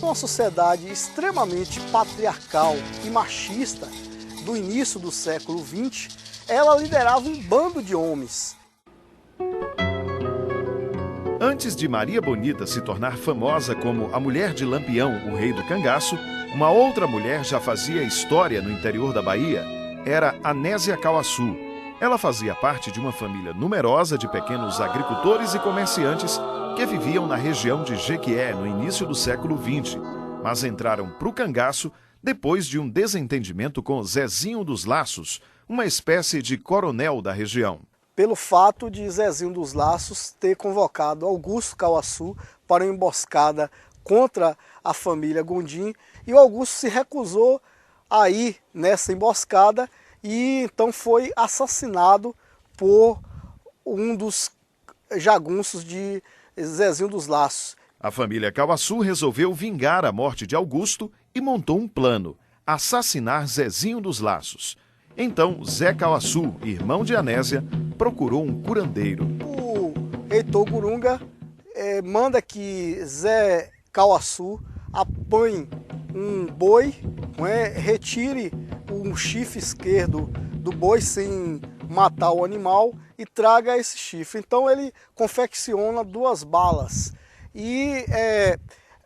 uma sociedade extremamente patriarcal e machista do início do século XX, ela liderava um bando de homens. Antes de Maria Bonita se tornar famosa como a mulher de Lampião, o rei do cangaço, uma outra mulher já fazia história no interior da Bahia. Era Anésia Cauaçu. Ela fazia parte de uma família numerosa de pequenos agricultores e comerciantes que viviam na região de Jequié no início do século XX, mas entraram para o cangaço depois de um desentendimento com Zezinho dos Laços, uma espécie de coronel da região. Pelo fato de Zezinho dos Laços ter convocado Augusto Cauaçu para uma emboscada contra a família Gondim, e o Augusto se recusou a ir nessa emboscada e então foi assassinado por um dos jagunços de Zezinho dos Laços. A família Cauaçu resolveu vingar a morte de Augusto e montou um plano: assassinar Zezinho dos Laços. Então, Zé Cauaçu, irmão de Anésia, procurou um curandeiro. O Heitor Gurunga manda que Zé Cauaçu apanhe um boi, retire o chifre esquerdo do boi sem matar o animal e traga esse chifre. Então ele confecciona 2 balas e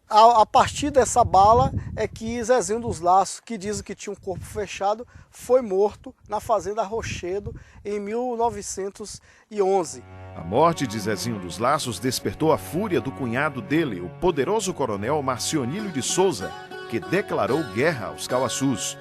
a partir dessa bala é que Zezinho dos Laços, que dizem que tinha um corpo fechado, foi morto na fazenda Rochedo em 1911. A morte de Zezinho dos Laços despertou a fúria do cunhado dele, o poderoso coronel Marcionílio de Souza, que declarou guerra aos Cauaçus.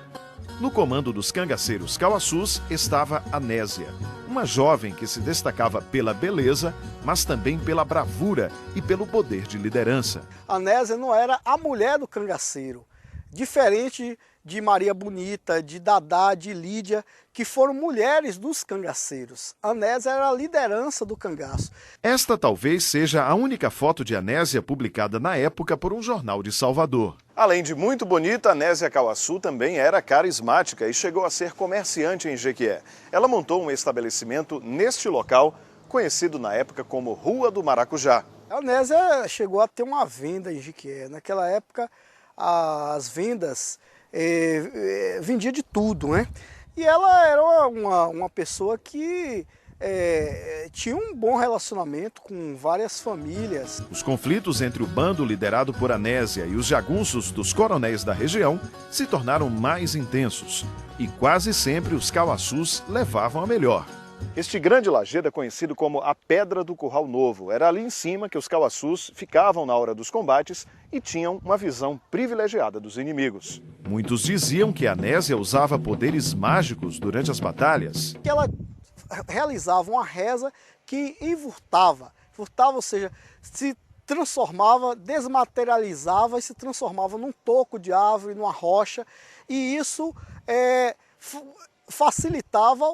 No comando dos cangaceiros Cauaçus estava Anésia, uma jovem que se destacava pela beleza, mas também pela bravura e pelo poder de liderança. Anésia não era a mulher do cangaceiro, diferente de Maria Bonita, de Dadá, de Lídia, que foram mulheres dos cangaceiros. Anésia era a liderança do cangaço. Esta talvez seja a única foto de Anésia publicada na época por um jornal de Salvador. Além de muito bonita, Anésia Cauaçu também era carismática e chegou a ser comerciante em Jequié. Ela montou um estabelecimento neste local, conhecido na época como Rua do Maracujá. A Anésia chegou a ter uma venda em Jequié. Naquela época, as vendas vendia de tudo, né? E ela era uma pessoa que tinha um bom relacionamento com várias famílias. Os conflitos entre o bando liderado por Anésia e os jagunços dos coronéis da região se tornaram mais intensos e quase sempre os Cauaçus levavam a melhor. Este grande lajedo é conhecido como a Pedra do Curral Novo. Era ali em cima que os Cauaçus ficavam na hora dos combates e tinham uma visão privilegiada dos inimigos. Muitos diziam que Anésia usava poderes mágicos durante as batalhas. Que ela realizava uma reza que enfurtava, ou seja, se transformava, desmaterializava e se transformava num toco de árvore, numa rocha, e isso facilitava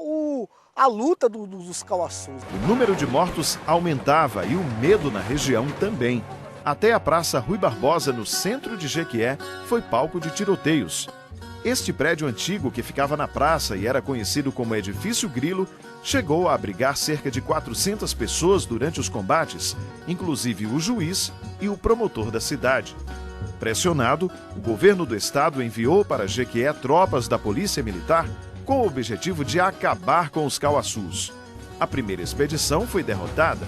a luta dos Cauaçus. O número de mortos aumentava e o medo na região também. Até a Praça Rui Barbosa, no centro de Jequié, foi palco de tiroteios. Este prédio antigo, que ficava na praça e era conhecido como Edifício Grilo, chegou a abrigar cerca de 400 pessoas durante os combates, inclusive o juiz e o promotor da cidade. Pressionado, o governo do estado enviou para Jequié tropas da Polícia Militar com o objetivo de acabar com os Cauaçus. A primeira expedição foi derrotada.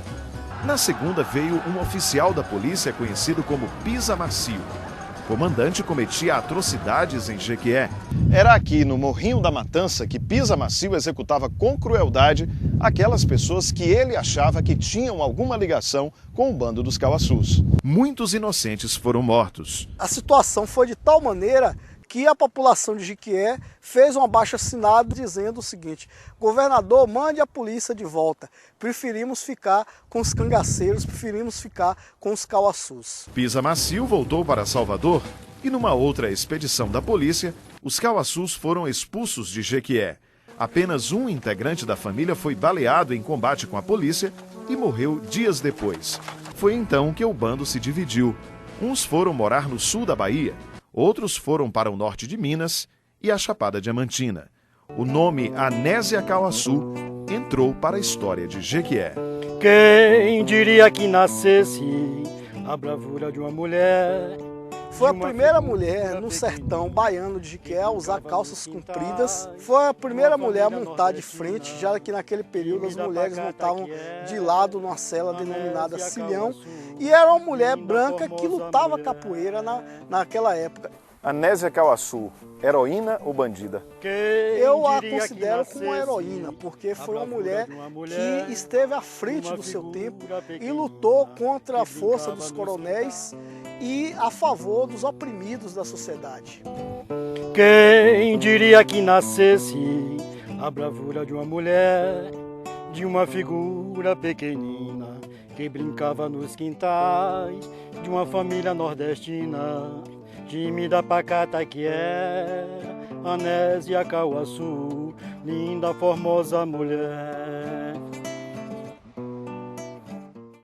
Na segunda veio um oficial da polícia conhecido como Pisa Macio. O comandante cometia atrocidades em Jequié. Era aqui, no Morrinho da Matança, que Pisa Macio executava com crueldade aquelas pessoas que ele achava que tinham alguma ligação com o bando dos Cauaçus. Muitos inocentes foram mortos. A situação foi de tal maneira que a população de Jequié fez um abaixo-assinado dizendo o seguinte: governador, mande a polícia de volta, preferimos ficar com os cangaceiros, preferimos ficar com os Cauaçus. Pisa Macio voltou para Salvador e numa outra expedição da polícia, os Cauaçus foram expulsos de Jequié. Apenas um integrante da família foi baleado em combate com a polícia e morreu dias depois. Foi então que o bando se dividiu. Uns foram morar no sul da Bahia, outros foram para o norte de Minas e a Chapada Diamantina. O nome Anésia Cauaçu entrou para a história de Jequié. Quem diria que nascesse a bravura de uma mulher, Foi a primeira mulher no sertão baiano de Jequié a usar calças compridas. Foi a primeira mulher a montar de frente, já que naquele período as mulheres montavam de lado numa cela denominada cilhão. E era uma mulher branca que lutava capoeira naquela época. Anésia Cauaçu, heroína ou bandida? Eu a considero como uma heroína, porque foi uma mulher que esteve à frente do seu tempo e lutou contra a força dos coronéis e a favor dos oprimidos da sociedade. Quem diria que nascesse a bravura de uma mulher, de uma figura pequenina que brincava nos quintais de uma família nordestina, tímida, pacata que era Anésia Cauaçu, linda, formosa mulher.